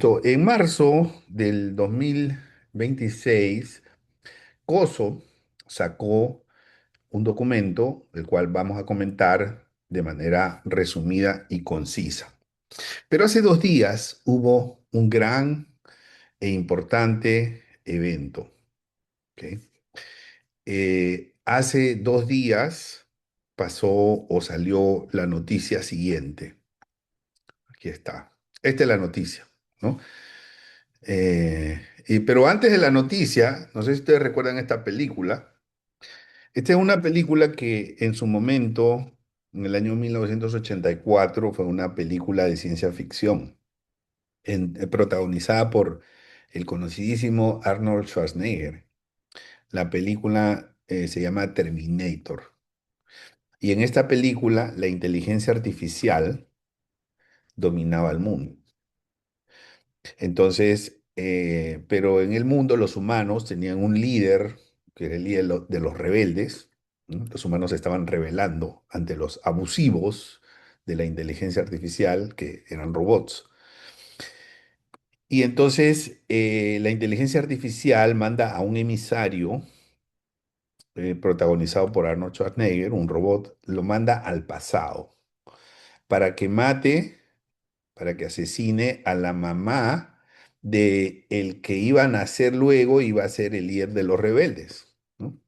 En marzo del 2026, COSO sacó un documento, el cual vamos a comentar de manera resumida y concisa. Pero hace 2 días hubo un gran e importante evento. ¿Ok? Hace 2 días pasó o salió la noticia siguiente. Aquí está. Esta es la noticia, ¿no? Pero antes de la noticia, no sé si ustedes recuerdan esta película. Esta es una película que en su momento, en el año 1984, fue una película de ciencia ficción, protagonizada por el conocidísimo Arnold Schwarzenegger. La película se llama Terminator. Y en esta película, la inteligencia artificial dominaba el mundo. Entonces, pero en el mundo los humanos tenían un líder, que era el líder de los rebeldes, ¿no? Los humanos se estaban rebelando ante los abusivos de la inteligencia artificial, que eran robots. Y entonces la inteligencia artificial manda a un emisario, protagonizado por Arnold Schwarzenegger, un robot, lo manda al pasado para que mate, para que asesine a la mamá de el que iba a nacer luego, iba a ser el líder de los rebeldes, ¿no?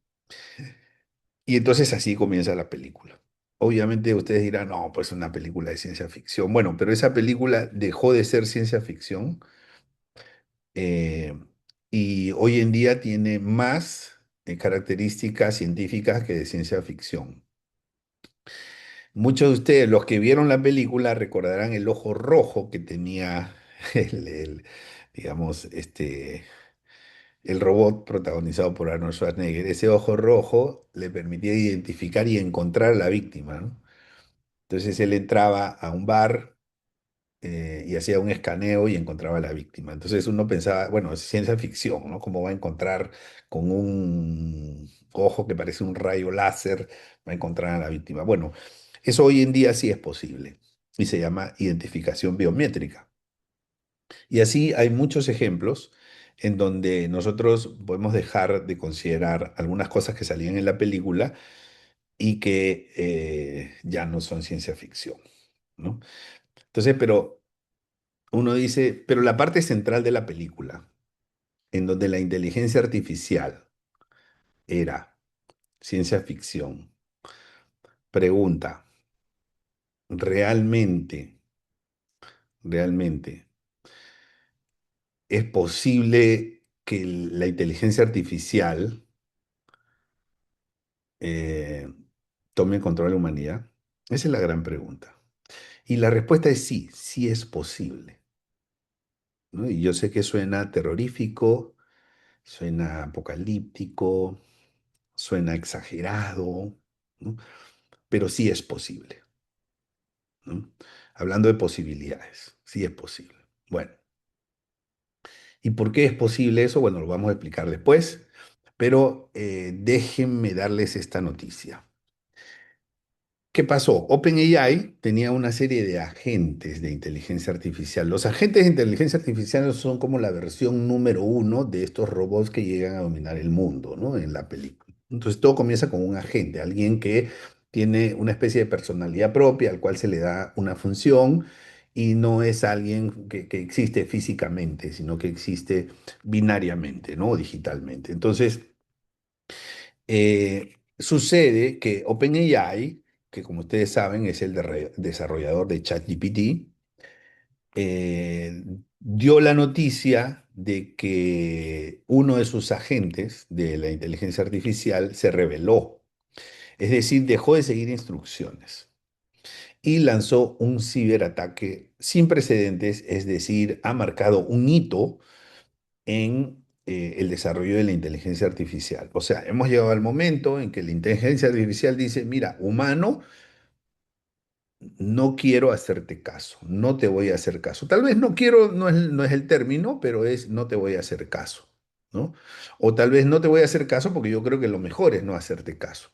Y entonces así comienza la película. Obviamente ustedes dirán, no, pues es una película de ciencia ficción. Bueno, pero esa película dejó de ser ciencia ficción, eh, y hoy en día tiene más características científicas que de ciencia ficción. Muchos de ustedes, los que vieron la película, recordarán el ojo rojo que tenía digamos, el robot protagonizado por Arnold Schwarzenegger. Ese ojo rojo le permitía identificar y encontrar a la víctima, ¿no? Entonces él entraba a un bar y hacía un escaneo y encontraba a la víctima. Entonces uno pensaba, bueno, es ciencia ficción, ¿no? ¿Cómo va a encontrar con un ojo que parece un rayo láser, va a encontrar a la víctima? Bueno, eso hoy en día sí es posible y se llama identificación biométrica. Y así hay muchos ejemplos en donde nosotros podemos dejar de considerar algunas cosas que salían en la película y que ya no son ciencia ficción, ¿no? Entonces, pero uno dice, pero la parte central de la película, en donde la inteligencia artificial era ciencia ficción, pregunta, ¿realmente, realmente es posible que la inteligencia artificial eh, tome control de la humanidad? Esa es la gran pregunta. Y la respuesta es sí, sí es posible, ¿no? Y yo sé que suena terrorífico, suena apocalíptico, suena exagerado, ¿no? Pero sí es posible, ¿no? Hablando de posibilidades, sí es posible. Bueno, ¿y por qué es posible eso? Bueno, lo vamos a explicar después, pero déjenme darles esta noticia. ¿Qué pasó? OpenAI tenía una serie de agentes de inteligencia artificial. Los agentes de inteligencia artificial son como la versión número uno de estos robots que llegan a dominar el mundo, ¿no? En la película. Entonces todo comienza con un agente, alguien que tiene una especie de personalidad propia, al cual se le da una función y no es alguien que existe físicamente, sino que existe binariamente, ¿no? O digitalmente. Entonces, sucede que OpenAI, que como ustedes saben es el desarrollador de ChatGPT, dio la noticia de que uno de sus agentes de la inteligencia artificial se rebeló, es decir, dejó de seguir instrucciones y lanzó un ciberataque sin precedentes, es decir, ha marcado un hito en el desarrollo de la inteligencia artificial. O sea, hemos llegado al momento en que la inteligencia artificial dice, mira, humano, no quiero hacerte caso, no te voy a hacer caso. Tal vez no quiero, no es el término, pero es no te voy a hacer caso, ¿no? O tal vez no te voy a hacer caso porque yo creo que lo mejor es no hacerte caso.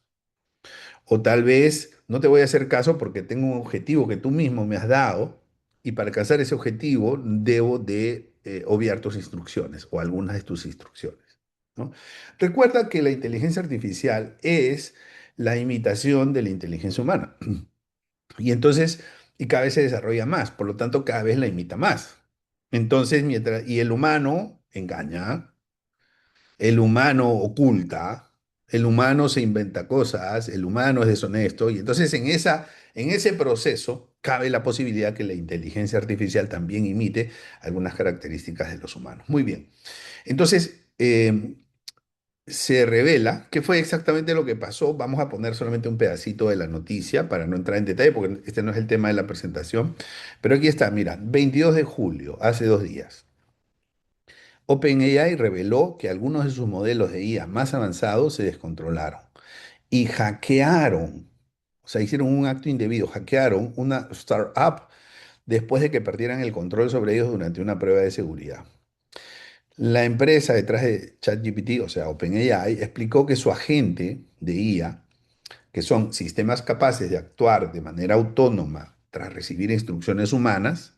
O tal vez no te voy a hacer caso porque tengo un objetivo que tú mismo me has dado y para alcanzar ese objetivo debo de obviar tus instrucciones o algunas de tus instrucciones, ¿no? Recuerda que la inteligencia artificial es la imitación de la inteligencia humana. Y entonces, y cada vez se desarrolla más, por lo tanto, cada vez la imita más. Entonces, y el humano engaña, el humano oculta, el humano se inventa cosas, el humano es deshonesto, y entonces en ese proceso cabe la posibilidad que la inteligencia artificial también imite algunas características de los humanos. Muy bien. Entonces, se revela qué fue exactamente lo que pasó. Vamos a poner solamente un pedacito de la noticia para no entrar en detalle, porque este no es el tema de la presentación. Pero aquí está, mira, 22 de julio, hace 2 días. OpenAI reveló que algunos de sus modelos de IA más avanzados se descontrolaron y hackearon, o sea, hicieron un acto indebido, hackearon una startup después de que perdieran el control sobre ellos durante una prueba de seguridad. La empresa detrás de ChatGPT, o sea, OpenAI, explicó que su agente de IA, que son sistemas capaces de actuar de manera autónoma tras recibir instrucciones humanas,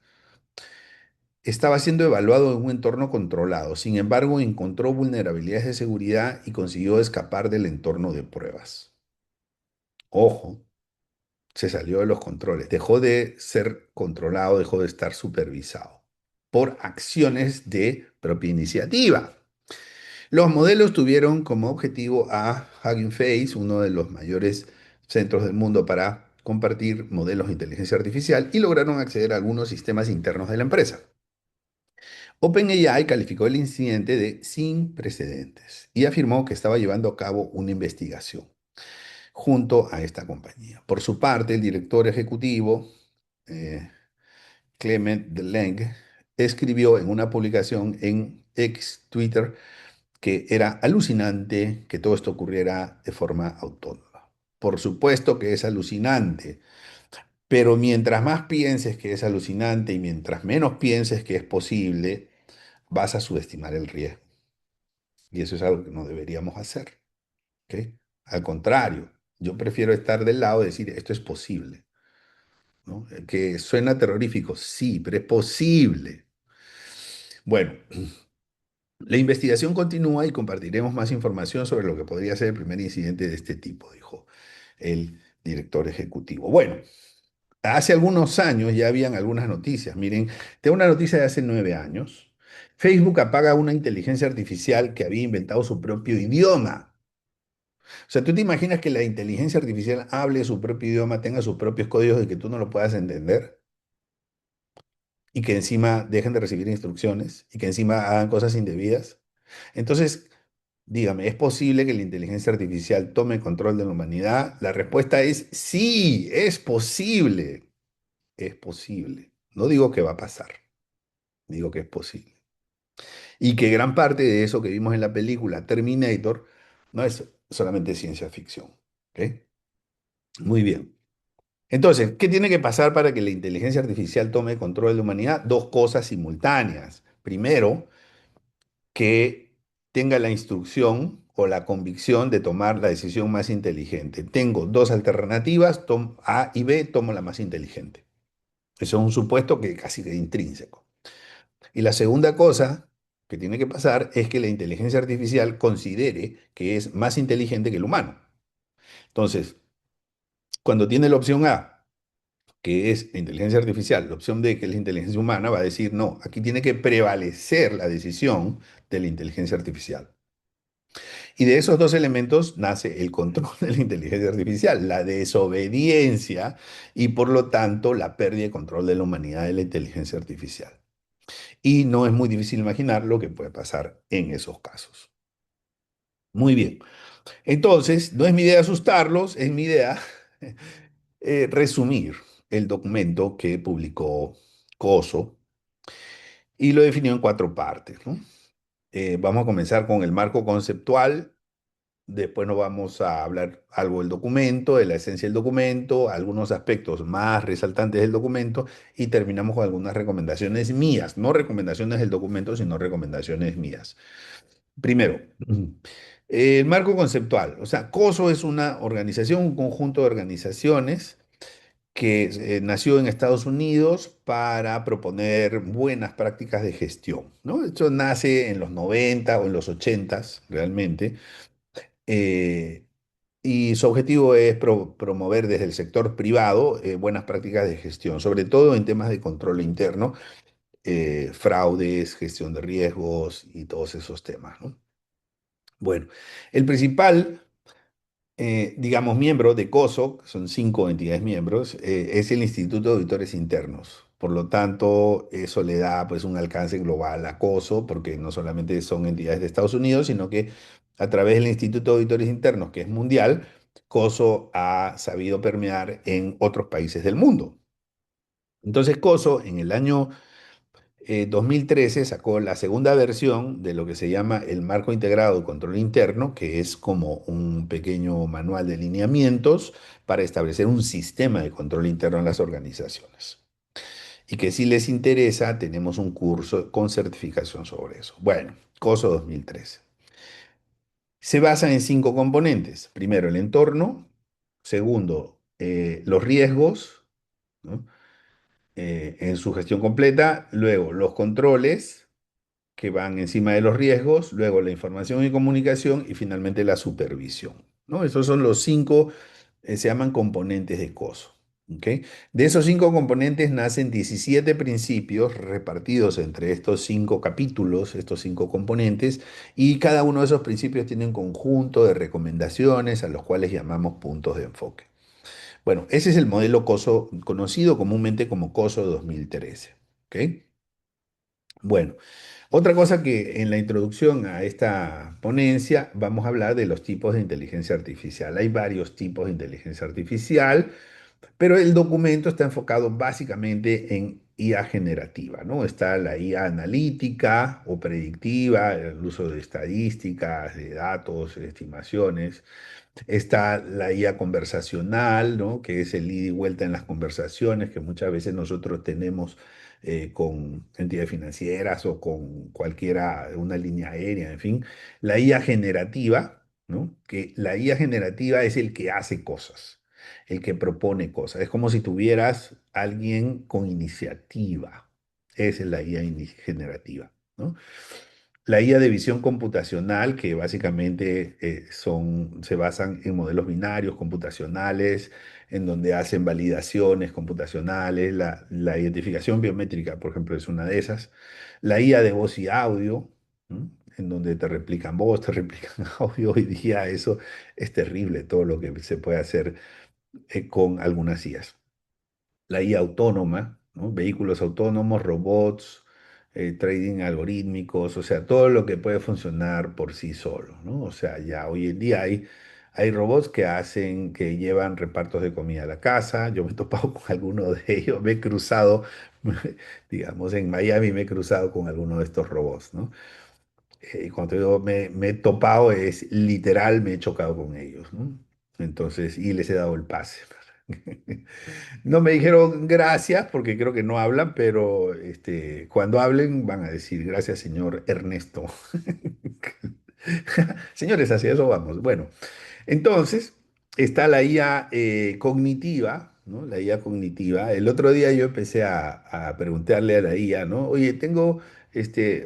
estaba siendo evaluado en un entorno controlado. Sin embargo, encontró vulnerabilidades de seguridad y consiguió escapar del entorno de pruebas. Ojo, se salió de los controles, dejó de ser controlado, dejó de estar supervisado por acciones de propia iniciativa. Los modelos tuvieron como objetivo a Hugging Face, uno de los mayores centros del mundo para compartir modelos de inteligencia artificial, y lograron acceder a algunos sistemas internos de la empresa. OpenAI calificó el incidente de sin precedentes y afirmó que estaba llevando a cabo una investigación junto a esta compañía. Por su parte, el director ejecutivo, eh, Clement Deleng, escribió en una publicación en ex Twitter que era alucinante que todo esto ocurriera de forma autónoma. Por supuesto que es alucinante, pero mientras más pienses que es alucinante y mientras menos pienses que es posible, vas a subestimar el riesgo. Y eso es algo que no deberíamos hacer, ¿ok? Al contrario, yo prefiero estar del lado de decir esto es posible, ¿no? Que suena terrorífico, sí, pero es posible. Bueno, la investigación continúa y compartiremos más información sobre lo que podría ser el primer incidente de este tipo, dijo el director ejecutivo. Bueno, hace algunos años ya habían algunas noticias. Miren, tengo una noticia de hace 9 años. Facebook apaga una inteligencia artificial que había inventado su propio idioma. O sea, ¿tú te imaginas que la inteligencia artificial hable su propio idioma, tenga sus propios códigos y que tú no lo puedas entender? Y que encima dejen de recibir instrucciones y que encima hagan cosas indebidas. Entonces, dígame, ¿es posible que la inteligencia artificial tome control de la humanidad? La respuesta es sí, es posible. Es posible. No digo que va a pasar, digo que es posible. Y que gran parte de eso que vimos en la película Terminator no es solamente ciencia ficción. ¿Ok? Muy bien. Entonces, ¿qué tiene que pasar para que la inteligencia artificial tome control de la humanidad? Dos cosas simultáneas. Primero, que tenga la instrucción o la convicción de tomar la decisión más inteligente. Tengo dos alternativas, A y B, tomo la más inteligente. Eso es un supuesto que casi que intrínseco. Y la segunda cosa que tiene que pasar es que la inteligencia artificial considere que es más inteligente que el humano. Entonces, cuando tiene la opción A, que es la inteligencia artificial, la opción D, que es la inteligencia humana, va a decir, no, aquí tiene que prevalecer la decisión de la inteligencia artificial. Y de esos dos elementos nace el control de la inteligencia artificial, la desobediencia y por lo tanto la pérdida de control de la humanidad de la inteligencia artificial. Y no es muy difícil imaginar lo que puede pasar en esos casos. Muy bien. Entonces, no es mi idea asustarlos, es mi idea resumir el documento que publicó Coso y lo definió en 4 partes, ¿no? Vamos a comenzar con el marco conceptual. Después nos vamos a hablar algo del documento, de la esencia del documento, algunos aspectos más resaltantes del documento y terminamos con algunas recomendaciones mías, no recomendaciones del documento, sino recomendaciones mías. Primero, el marco conceptual. O sea, COSO es una organización, un conjunto de organizaciones que nació en Estados Unidos para proponer buenas prácticas de gestión, ¿no? Esto nace en los 90 o en los 80 realmente, eh, y su objetivo es promover desde el sector privado buenas prácticas de gestión, sobre todo en temas de control interno, fraudes, gestión de riesgos y todos esos temas, ¿no? Bueno, el principal digamos, miembro de COSO, que son 5 entidades miembros, es el Instituto de Auditores Internos. Por lo tanto, eso le da pues un alcance global a COSO, porque no solamente son entidades de Estados Unidos, sino que a través del Instituto de Auditores Internos, que es mundial, COSO ha sabido permear en otros países del mundo. Entonces, COSO en el año 2013 sacó la segunda versión de lo que se llama el Marco Integrado de Control Interno, que es como un pequeño manual de lineamientos para establecer un sistema de control interno en las organizaciones. Y que si les interesa, tenemos un curso con certificación sobre eso. Bueno, COSO 2013. Se basa en 5 componentes. Primero, el entorno. Segundo, los riesgos, ¿no? En su gestión completa. Luego, los controles que van encima de los riesgos, luego la información y comunicación y finalmente la supervisión, ¿no? Esos son los 5, se llaman componentes de COSO. ¿Ok? De esos 5 componentes nacen 17 principios repartidos entre estos 5 capítulos, estos 5 componentes, y cada uno de esos principios tiene un conjunto de recomendaciones a los cuales llamamos puntos de enfoque. Bueno, ese es el modelo COSO conocido comúnmente como COSO 2013. ¿Ok? Bueno. Otra cosa que en la introducción a esta ponencia vamos a hablar de los tipos de inteligencia artificial. Hay varios tipos de inteligencia artificial, pero el documento está enfocado básicamente en IA generativa, ¿no? Está la IA analítica o predictiva, el uso de estadísticas, de datos, de estimaciones. Está la IA conversacional, ¿no? Que es el ida y vuelta en las conversaciones que muchas veces nosotros tenemos con entidades financieras o con cualquiera, una línea aérea, en fin. La IA generativa, ¿no? Que la IA generativa es el que hace cosas, el que propone cosas. Es como si tuvieras alguien con iniciativa. Esa es la IA generativa, ¿no? La IA de visión computacional, que básicamente se basan en modelos binarios computacionales, en donde hacen validaciones computacionales, la identificación biométrica, por ejemplo, es una de esas. La IA de voz y audio, ¿no? En donde te replican voz, te replican audio. Hoy día eso es terrible, todo lo que se puede hacer con algunas IAs. La IA autónoma, ¿no? Vehículos autónomos, robots, trading algorítmicos, o sea, todo lo que puede funcionar por sí solo, ¿no? O sea, ya hoy en día hay robots que hacen, que llevan repartos de comida a la casa. Yo me he topado con alguno de ellos, me he cruzado, digamos, en Miami me he cruzado con alguno de estos robots, ¿no? Cuando digo me he topado, es literal, me he chocado con ellos, ¿no? Entonces, y les he dado el pase. No me dijeron gracias porque creo que no hablan, pero cuando hablen van a decir gracias, señor Ernesto. Señores, hacia eso vamos. Bueno, entonces, está la IA cognitiva, ¿no? La IA cognitiva. El otro día yo empecé a preguntarle a la IA, ¿no? Oye, tengo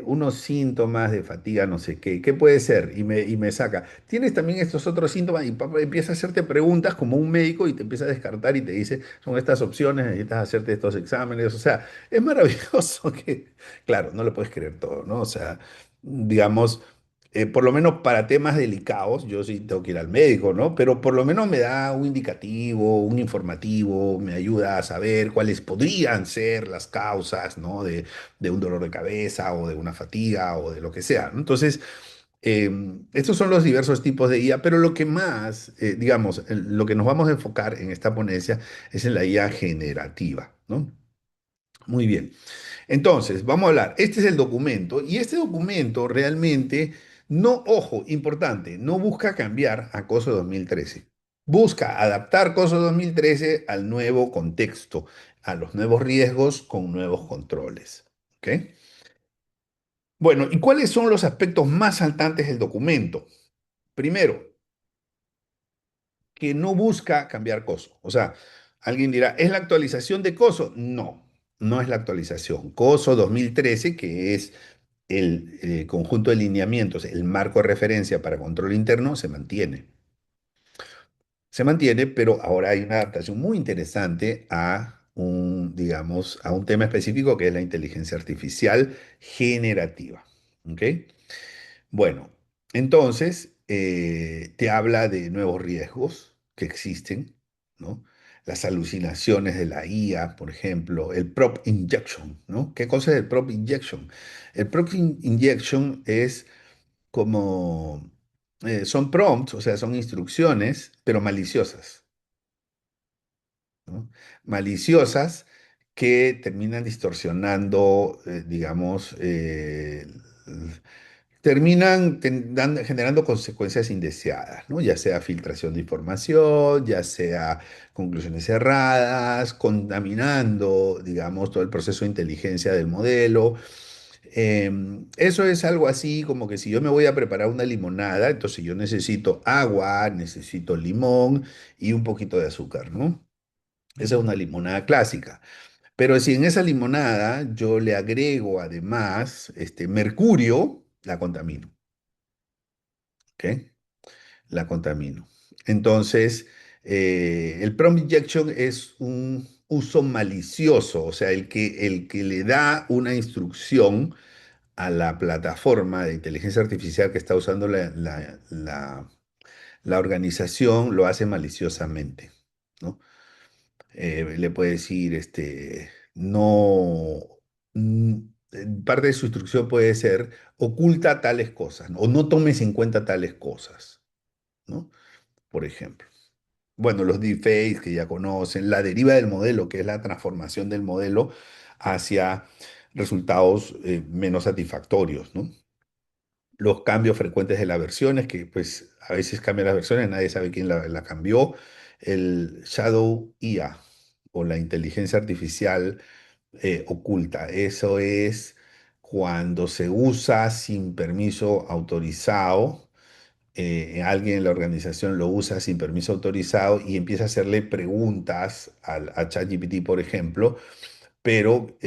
unos síntomas de fatiga, no sé qué, ¿qué puede ser? Y me saca. ¿Tienes también estos otros síntomas? Y papá empieza a hacerte preguntas como un médico y te empieza a descartar y te dice, son estas opciones, necesitas hacerte estos exámenes. O sea, es maravilloso que, claro, no lo puedes creer todo, ¿no? O sea, digamos por lo menos para temas delicados, yo sí tengo que ir al médico, ¿no? Pero por lo menos me da un indicativo, un informativo, me ayuda a saber cuáles podrían ser las causas, ¿no? De un dolor de cabeza o de una fatiga o de lo que sea, ¿no? Entonces, estos son los diversos tipos de IA, pero lo que más, digamos, lo que nos vamos a enfocar en esta ponencia es en la IA generativa, ¿no? Muy bien. Entonces, vamos a hablar. Este es el documento y este documento realmente no, ojo, importante, no busca cambiar a COSO 2013. Busca adaptar COSO 2013 al nuevo contexto, a los nuevos riesgos con nuevos controles. ¿Ok? Bueno, ¿y cuáles son los aspectos más saltantes del documento? Primero, que no busca cambiar COSO. O sea, Alguien dirá, ¿es la actualización de COSO? No, no es la actualización. COSO 2013, que es el conjunto de lineamientos, el marco de referencia para control interno, se mantiene. Se mantiene, pero ahora hay una adaptación muy interesante a un, digamos, a un tema específico que es la inteligencia artificial generativa. ¿Ok? Bueno, entonces te habla de nuevos riesgos que existen, ¿no? Las alucinaciones de la IA, por ejemplo, el prompt injection, ¿no? ¿Qué cosa es el prompt injection? El prompt injection es como, son prompts, o sea, son instrucciones, pero maliciosas, ¿no? Maliciosas que terminan distorsionando, digamos, terminan generando consecuencias indeseadas, ¿no? Ya sea filtración de información, ya sea conclusiones erradas, contaminando, digamos, todo el proceso de inteligencia del modelo. Eso es algo así como que si yo me voy a preparar una limonada, entonces yo necesito agua, necesito limón y un poquito de azúcar, ¿no? Esa es una limonada clásica. Pero si en esa limonada yo le agrego además mercurio, la contamino, ¿ok? La contamino. Entonces, el prompt injection es un uso malicioso, o sea, el que le da una instrucción a la plataforma de inteligencia artificial que está usando la organización, lo hace maliciosamente, ¿no? Le puede decir, no, mm, parte de su instrucción puede ser, oculta tales cosas, ¿no? O no tomes en cuenta tales cosas, ¿no? Por ejemplo. Bueno, los deepfakes que ya conocen, la deriva del modelo, que es la transformación del modelo hacia resultados menos satisfactorios, ¿no? Los cambios frecuentes de las versiones, que pues a veces cambian las versiones, nadie sabe quién la cambió. El Shadow IA o la inteligencia artificial oculta. Eso es cuando se usa sin permiso autorizado. Alguien en la organización lo usa sin permiso autorizado y empieza a hacerle preguntas a ChatGPT, por ejemplo, pero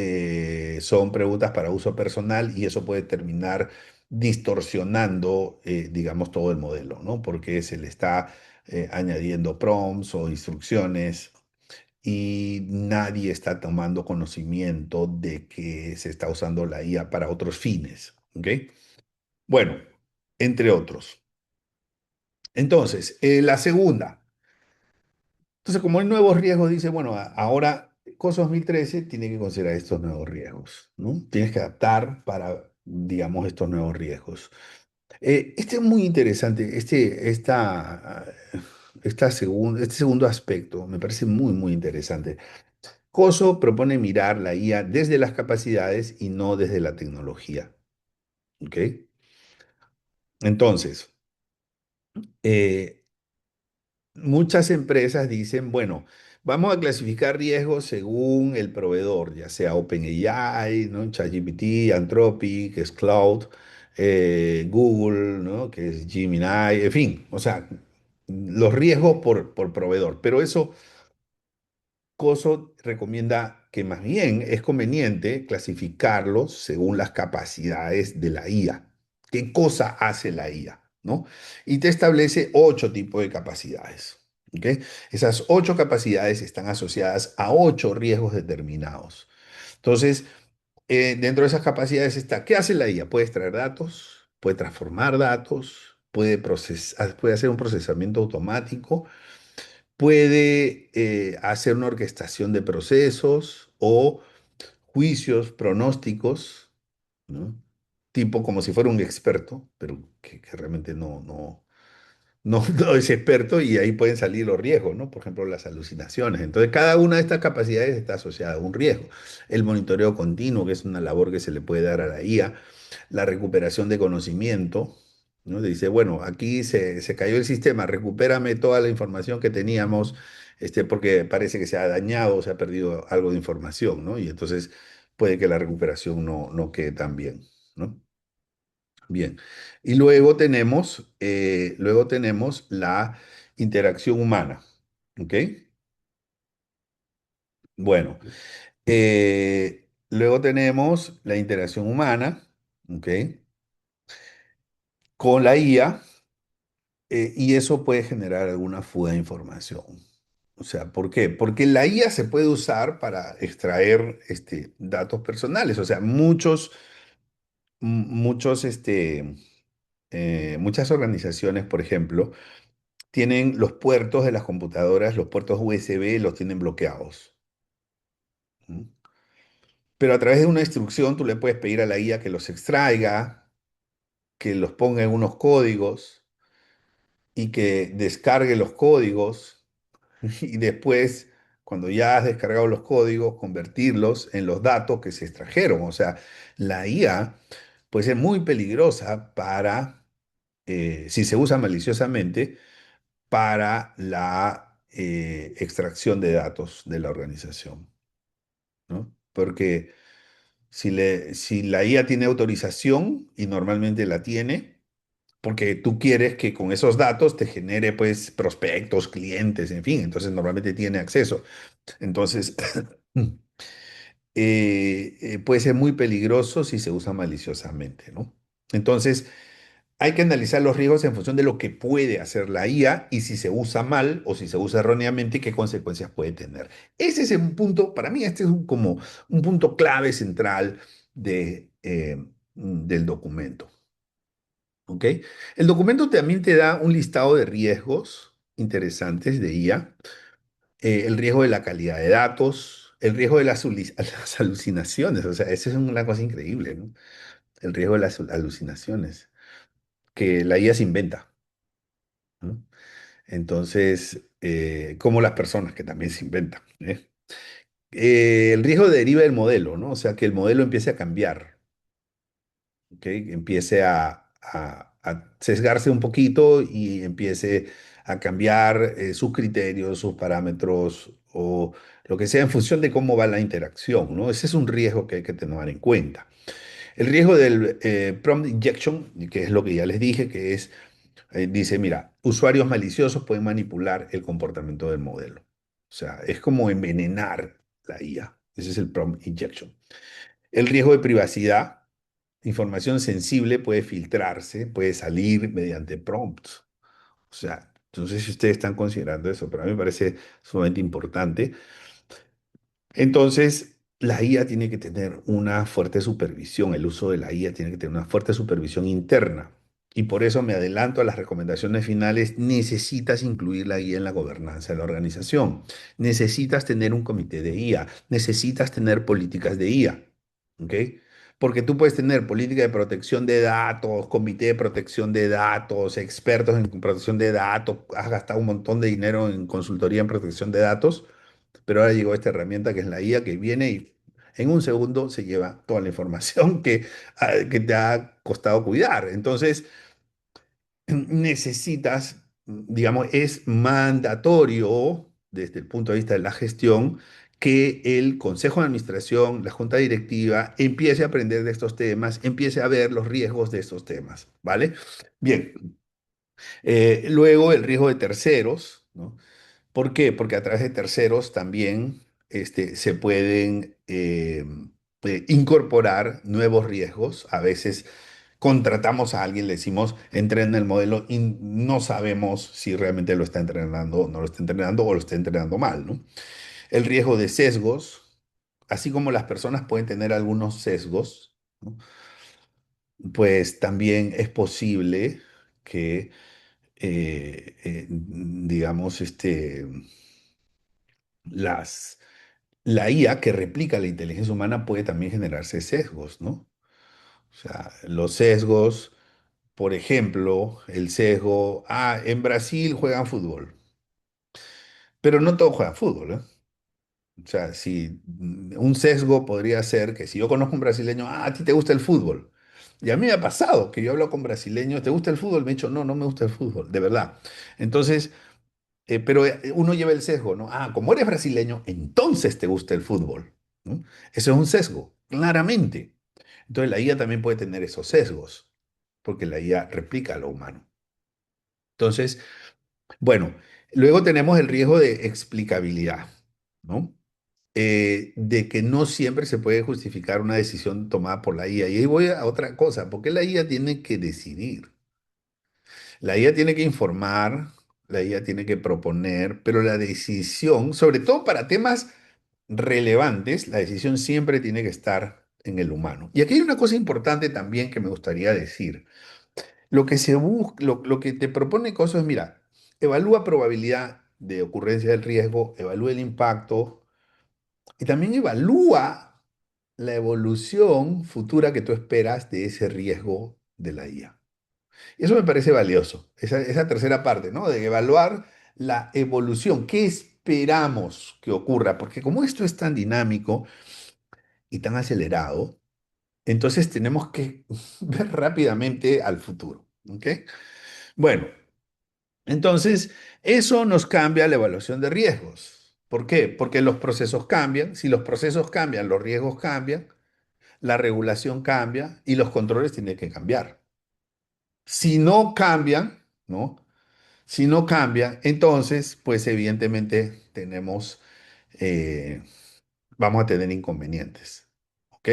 son preguntas para uso personal y eso puede terminar distorsionando, digamos, todo el modelo, ¿no? Porque se le está añadiendo prompts o instrucciones y nadie está tomando conocimiento de que se está usando la IA para otros fines, ¿ok? Bueno, entre otros. Entonces, la segunda. Entonces, como hay nuevos riesgos, dice, bueno, ahora COS 2013 tiene que considerar estos nuevos riesgos, ¿no? Tienes que adaptar para, digamos, estos nuevos riesgos. Este es muy interesante, este segundo aspecto me parece muy, muy interesante. COSO propone mirar la IA desde las capacidades y no desde la tecnología, ¿ok? Entonces, eh, muchas empresas dicen, bueno, vamos a clasificar riesgos según el proveedor, ya sea OpenAI, ¿no? ChatGPT, Anthropic, que es Cloud, Google, ¿no? Que es Gemini, en fin, o sea, los riesgos por proveedor. Pero eso Coso recomienda que más bien es conveniente clasificarlos según las capacidades de la IA. ¿Qué cosa hace la IA? ¿No? Y te establece 8 tipos de capacidades. ¿Ok? Esas 8 capacidades están asociadas a 8 riesgos determinados. Entonces, dentro de esas capacidades está, ¿qué hace la IA? Puede extraer datos, puede transformar datos, puede hacer un procesamiento automático, puede hacer una orquestación de procesos o juicios, pronósticos, ¿no? Tipo como si fuera un experto, pero que realmente no es experto y ahí pueden salir los riesgos, ¿no? Por ejemplo, las alucinaciones. Entonces, cada una de estas capacidades está asociada a un riesgo. El monitoreo continuo, que es una labor que se le puede dar a la IA, la recuperación de conocimiento, ¿no? Dice, bueno, aquí se cayó el sistema, recupérame toda la información que teníamos, porque parece que se ha dañado, se ha perdido algo de información, ¿no? Y entonces puede que la recuperación no quede tan bien, ¿no? Bien. Y luego tenemos la interacción humana, ¿ok? Bueno, luego tenemos la interacción humana, ¿ok? Con la IA, y eso puede generar alguna fuga de información. O sea, ¿por qué? Porque la IA se puede usar para extraer datos personales. O sea, muchos, muchas organizaciones, por ejemplo, tienen los puertos de las computadoras, los puertos USB los tienen bloqueados. ¿Mm? Pero a través de una instrucción tú le puedes pedir a la IA que los extraiga, que los ponga en unos códigos y que descargue los códigos y después, cuando ya has descargado los códigos, convertirlos en los datos que se extrajeron. O sea, la IA puede ser muy peligrosa para, si se usa maliciosamente, para la extracción de datos de la organización, ¿no? Porque si la IA tiene autorización, y normalmente la tiene, porque tú quieres que con esos datos te genere pues prospectos, clientes, en fin, entonces normalmente tiene acceso. Entonces, puede ser muy peligroso si se usa maliciosamente, ¿no? Entonces, hay que analizar los riesgos en función de lo que puede hacer la IA y si se usa mal o si se usa erróneamente, qué consecuencias puede tener. Ese es un punto, para mí este es como un punto clave central del documento, ¿ok? El documento también te da un listado de riesgos interesantes de IA, el riesgo de la calidad de datos, el riesgo de las alucinaciones, o sea, eso es una cosa increíble, ¿no? El riesgo de las alucinaciones, que la IA se inventa, ¿no? Entonces, como las personas que también se inventan, ¿eh? El riesgo deriva del modelo, ¿no? O sea, que el modelo empiece a cambiar, ¿ok? Empiece a sesgarse un poquito y empiece a cambiar sus criterios, sus parámetros o lo que sea en función de cómo va la interacción, ¿no? Ese es un riesgo que hay que tener en cuenta. El riesgo del prompt injection, que es lo que ya les dije, que es, dice, mira, usuarios maliciosos pueden manipular el comportamiento del modelo. O sea, es como envenenar la IA. Ese es el prompt injection. El riesgo de privacidad, información sensible puede filtrarse, puede salir mediante prompts. O sea, no sé si ustedes están considerando eso, pero a mí me parece sumamente importante. Entonces, la IA tiene que tener una fuerte supervisión, el uso de la IA tiene que tener una fuerte supervisión interna. Y por eso me adelanto a las recomendaciones finales. Necesitas incluir la IA en la gobernanza de la organización. Necesitas tener un comité de IA. Necesitas tener políticas de IA. ¿Ok? Porque tú puedes tener política de protección de datos, comité de protección de datos, expertos en protección de datos, has gastado un montón de dinero en consultoría en protección de datos, pero ahora llegó esta herramienta que es la IA que viene y en un segundo se lleva toda la información que te ha costado cuidar. Entonces, necesitas, digamos, es mandatorio desde el punto de vista de la gestión que el Consejo de Administración, la Junta Directiva, empiece a aprender de estos temas, empiece a ver los riesgos de estos temas, ¿vale? Bien, luego el riesgo de terceros, ¿no? ¿Por qué? Porque a través de terceros también se pueden incorporar nuevos riesgos. A veces contratamos a alguien, le decimos, entrena el modelo y no sabemos si realmente lo está entrenando o no lo está entrenando o lo está entrenando mal, ¿no? El riesgo de sesgos, así como las personas pueden tener algunos sesgos, ¿no? Pues también es posible que, digamos, las la IA que replica la inteligencia humana puede también generarse sesgos, ¿no? O sea, los sesgos, por ejemplo, el sesgo, en Brasil juegan fútbol, pero no todos juegan fútbol, ¿eh? O sea, si un sesgo podría ser que si yo conozco un brasileño, a ti te gusta el fútbol. Y a mí me ha pasado que yo hablo con brasileños, ¿te gusta el fútbol? Me he dicho, no, no me gusta el fútbol, de verdad. Entonces, pero uno lleva el sesgo, ¿no? Como eres brasileño, entonces te gusta el fútbol, ¿no? Eso es un sesgo, claramente. Entonces la IA también puede tener esos sesgos, porque la IA replica a lo humano. Entonces, bueno, luego tenemos el riesgo de explicabilidad, ¿no? de que no siempre se puede justificar una decisión tomada por la IA. Y ahí voy a otra cosa, porque la IA tiene que decidir. La IA tiene que informar, la IA tiene que proponer, pero la decisión, sobre todo para temas relevantes, la decisión siempre tiene que estar en el humano. Y aquí hay una cosa importante también que me gustaría decir. Lo que se busca, lo que te propone cosas es, mira, evalúa probabilidad de ocurrencia del riesgo, evalúa el impacto y también evalúa la evolución futura que tú esperas de ese riesgo de la IA. Y eso me parece valioso, esa tercera parte, ¿no? De evaluar la evolución, qué esperamos que ocurra, porque como esto es tan dinámico y tan acelerado, entonces tenemos que ver rápidamente al futuro, ¿ok? Bueno, entonces eso nos cambia la evaluación de riesgos. ¿Por qué? Porque los procesos cambian, si los procesos cambian, los riesgos cambian, la regulación cambia y los controles tienen que cambiar. Si no cambian, ¿no? Si no cambia, entonces, pues evidentemente eh, vamos a tener inconvenientes. ¿Ok?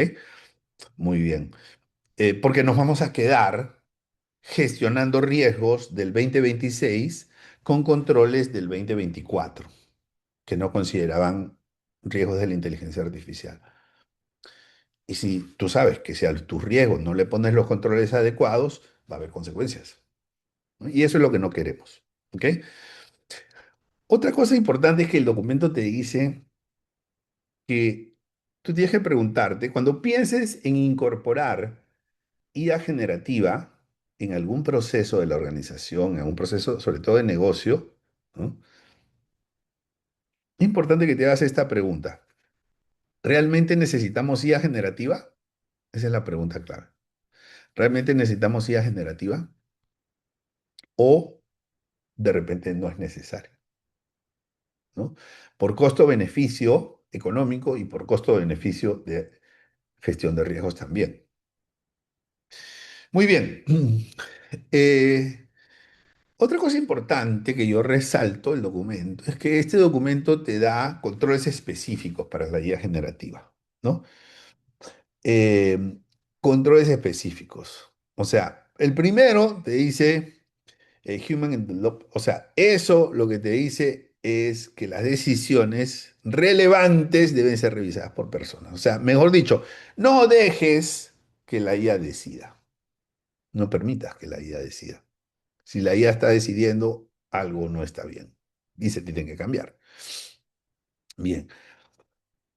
Muy bien. Porque nos vamos a quedar gestionando riesgos del 2026 con controles del 2024 que no consideraban riesgos de la inteligencia artificial. Y si tú sabes que si a tus riesgos no le pones los controles adecuados, va a haber consecuencias, ¿no? Y eso es lo que no queremos. ¿Ok? Otra cosa importante es que el documento te dice que tú tienes que preguntarte, cuando pienses en incorporar IA generativa en algún proceso de la organización, en un proceso sobre todo de negocio, ¿no? Es importante que te hagas esta pregunta. ¿Realmente necesitamos IA generativa? Esa es la pregunta clave. ¿Realmente necesitamos IA generativa? ¿O de repente no es necesario? ¿No? Por costo-beneficio económico y por costo-beneficio de gestión de riesgos también. Muy bien. Eh, Otra cosa importante que yo resalto del documento es que este documento te da controles específicos para la guía generativa, ¿no? Eh, Controles específicos. O sea, el primero te dice Human in the Loop. O sea, eso lo que te dice es que las decisiones relevantes deben ser revisadas por personas. O sea, mejor dicho, no dejes que la IA decida. No permitas que la IA decida. Si la IA está decidiendo, algo no está bien y se tiene que cambiar. Bien.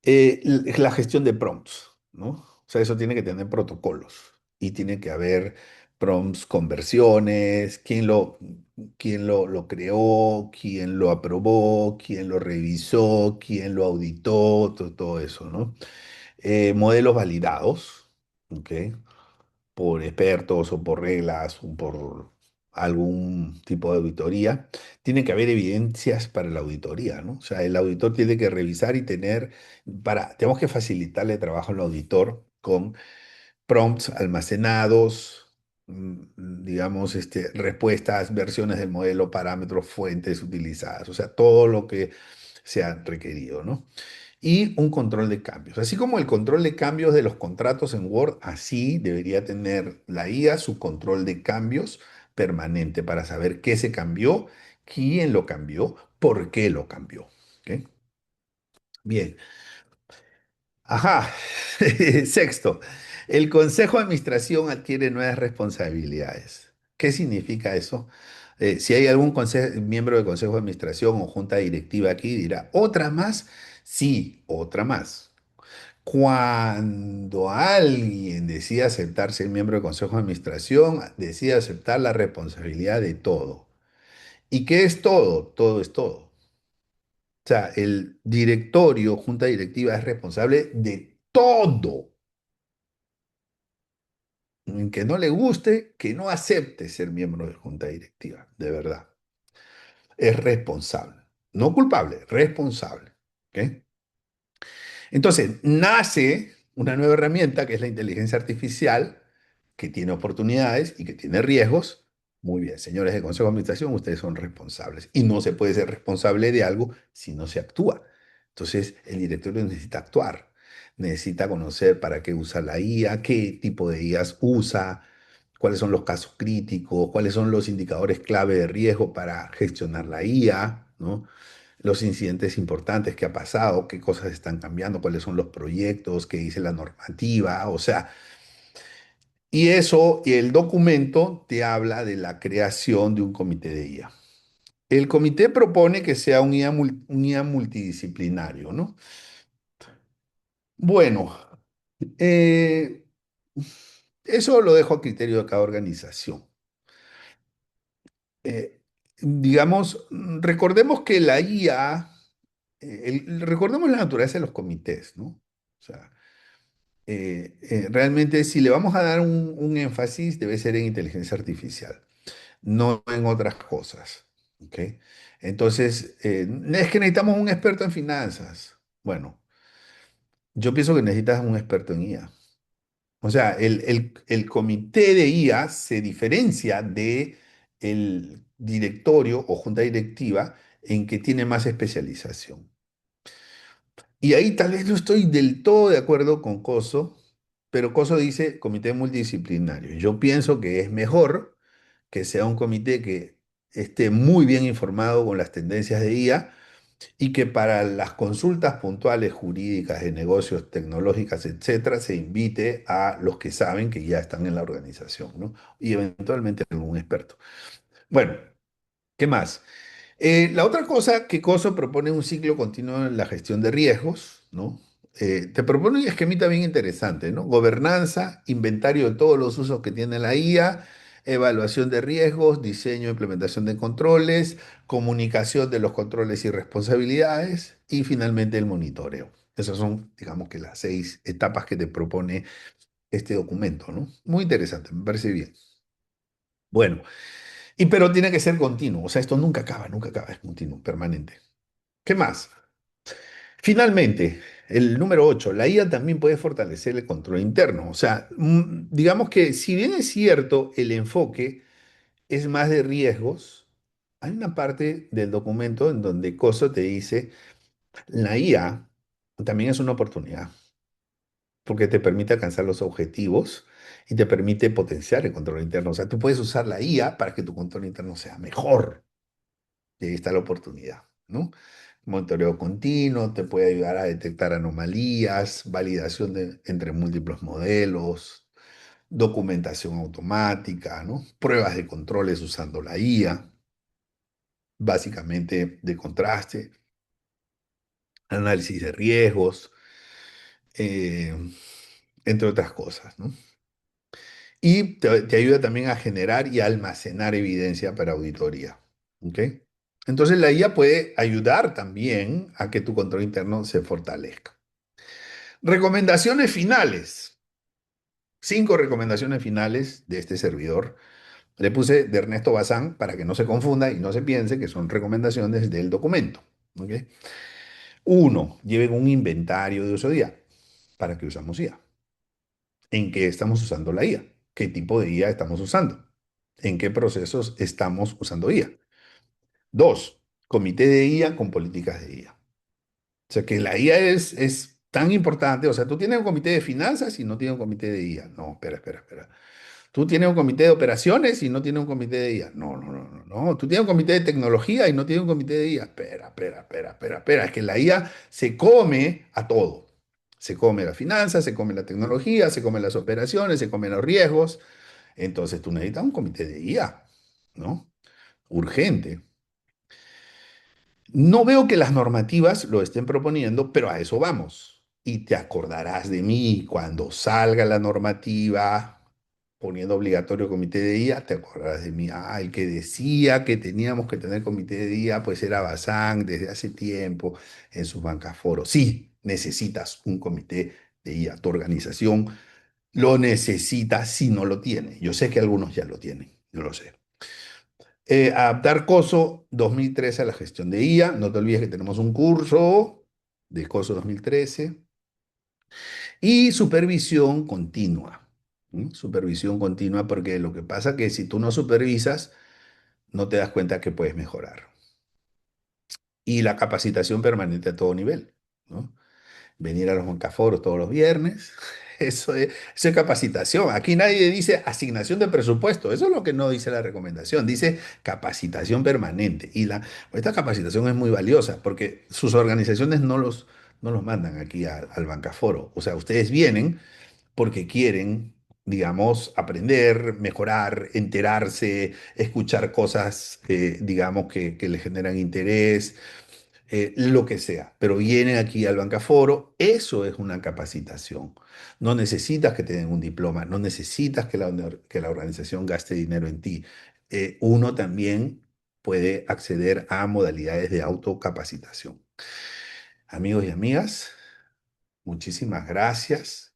La gestión de prompts, ¿no? O sea, eso tiene que tener protocolos y tiene que haber prompts con versiones, lo creó, quién lo aprobó, quién lo revisó, quién lo auditó, todo eso, ¿no? Modelos validados, ¿ok? Por expertos o por reglas o por algún tipo de auditoría, tiene que haber evidencias para la auditoría, ¿no? O sea, el auditor tiene que revisar y tenemos que facilitarle trabajo al auditor con prompts almacenados, digamos, respuestas, versiones del modelo, parámetros, fuentes utilizadas, o sea, todo lo que se ha requerido, ¿no? Y un control de cambios. Así como el control de cambios de los contratos en Word, así debería tener la IA su control de cambios permanente para saber qué se cambió, quién lo cambió, por qué lo cambió. ¿Ok? Bien. Ajá. Sexto, el Consejo de Administración adquiere nuevas responsabilidades. ¿Qué significa eso? Si hay algún miembro del Consejo de Administración o junta directiva aquí, dirá, ¿otra más? Sí, otra más. Cuando alguien decide aceptar ser miembro del Consejo de Administración, decide aceptar la responsabilidad de todo. ¿Y qué es todo? Todo es todo. O sea, el directorio, junta directiva, es responsable de todo. En que no le guste, que no acepte ser miembro de junta directiva, de verdad. Es responsable. No culpable, responsable. ¿Ok? Entonces, nace una nueva herramienta que es la inteligencia artificial, que tiene oportunidades y que tiene riesgos. Muy bien, señores del Consejo de Administración, ustedes son responsables. Y no se puede ser responsable de algo si no se actúa. Entonces, el directorio necesita actuar, necesita conocer para qué usa la IA, qué tipo de IAs usa, cuáles son los casos críticos, cuáles son los indicadores clave de riesgo para gestionar la IA, ¿no? Los incidentes importantes que ha pasado, qué cosas están cambiando, cuáles son los proyectos, qué dice la normativa, o sea, y eso, y el documento te habla de la creación de un comité de IA. El comité propone que sea un IA multidisciplinario, ¿no? Bueno, eh, eso lo dejo a criterio de cada organización. Eh, digamos, recordemos que la IA, recordemos la naturaleza de los comités, ¿no? O sea, realmente si le vamos a dar un énfasis, debe ser en inteligencia artificial, no en otras cosas, ¿ok? Entonces, es que necesitamos un experto en finanzas. Bueno, yo pienso que necesitas un experto en IA. O sea, el comité de IA se diferencia de el directorio o junta directiva en que tiene más especialización. Y ahí tal vez no estoy del todo de acuerdo con Coso, pero Coso dice comité multidisciplinario. Yo pienso que es mejor que sea un comité que esté muy bien informado con las tendencias de IA y que para las consultas puntuales jurídicas de negocios, tecnológicas, etcétera, se invite a los que saben que ya están en la organización, ¿no? Y eventualmente algún experto. Bueno, ¿qué más? La otra cosa que COSO propone un ciclo continuo en la gestión de riesgos, ¿no? Te propone un esquemita bien interesante, ¿no? Gobernanza, inventario de todos los usos que tiene la IA, evaluación de riesgos, diseño e implementación de controles, comunicación de los controles y responsabilidades y finalmente el monitoreo. Esas son, digamos que las 6 etapas que te propone este documento, ¿no? Muy interesante, me parece bien. Bueno, pero tiene que ser continuo, o sea, esto nunca acaba, es continuo, permanente. ¿Qué más? Finalmente, el número 8, la IA también puede fortalecer el control interno. O sea, digamos que si bien es cierto, el enfoque es más de riesgos, hay una parte del documento en donde Coso te dice, la IA también es una oportunidad, porque te permite alcanzar los objetivos y te permite potenciar el control interno. O sea, tú puedes usar la IA para que tu control interno sea mejor. Y ahí está la oportunidad, ¿no? Monitoreo continuo te puede ayudar a detectar anomalías, validación entre múltiples modelos, documentación automática, ¿no? Pruebas de controles usando la IA, básicamente de contraste, análisis de riesgos, eh, entre otras cosas, ¿no? Y te ayuda también a generar y almacenar evidencia para auditoría, ¿ok? Entonces la IA puede ayudar también a que tu control interno se fortalezca. Recomendaciones finales. 5 recomendaciones finales de este servidor. Le puse de Ernesto Bazán para que no se confunda y no se piense que son recomendaciones del documento. ¿Ok? Uno, lleven un inventario de uso de IA. ¿Para qué usamos IA? ¿En qué estamos usando la IA? ¿Qué tipo de IA estamos usando? ¿En qué procesos estamos usando IA? Dos, comité de IA con políticas de IA. O sea que la IA es tan importante. O sea, tú tienes un comité de finanzas y no tienes un comité de IA. No, espera. Tú tienes un comité de operaciones y no tienes un comité de IA. No. Tú tienes un comité de tecnología y no tienes un comité de IA. Espera. Es que la IA se come a todo. Se come la finanza, se come la tecnología, se come las operaciones, se come los riesgos. Entonces tú necesitas un comité de IA, ¿no? Urgente. No veo que las normativas lo estén proponiendo, pero a eso vamos. Y te acordarás de mí cuando salga la normativa poniendo obligatorio comité de día, te acordarás de mí. Ah, el que decía que teníamos que tener comité de día, pues era Bazán desde hace tiempo en sus bancas foros. Sí, necesitas un comité de día. Tu organización lo necesita si no lo tiene. Yo sé que algunos ya lo tienen, yo lo sé. Adaptar COSO 2013 a la gestión de IA. No te olvides que tenemos un curso de COSO 2013. Y supervisión continua. ¿Mm? Supervisión continua porque lo que pasa es que si tú no supervisas, no te das cuenta que puedes mejorar. Y la capacitación permanente a todo nivel. ¿no? Venir a los Moncaforos todos los viernes. Eso es capacitación. Aquí nadie dice asignación de presupuesto. Eso es lo que no dice la recomendación. Dice capacitación permanente. Esta capacitación es muy valiosa porque sus organizaciones no los mandan aquí al Bancaforo. O sea, ustedes vienen porque quieren, digamos, aprender, mejorar, enterarse, escuchar cosas, digamos, que les generan interés, lo que sea, pero vienen aquí al Bancaforo, eso es una capacitación. No necesitas que te den un diploma, no necesitas que la organización gaste dinero en ti. Uno también puede acceder a modalidades de autocapacitación. Amigos y amigas, muchísimas gracias.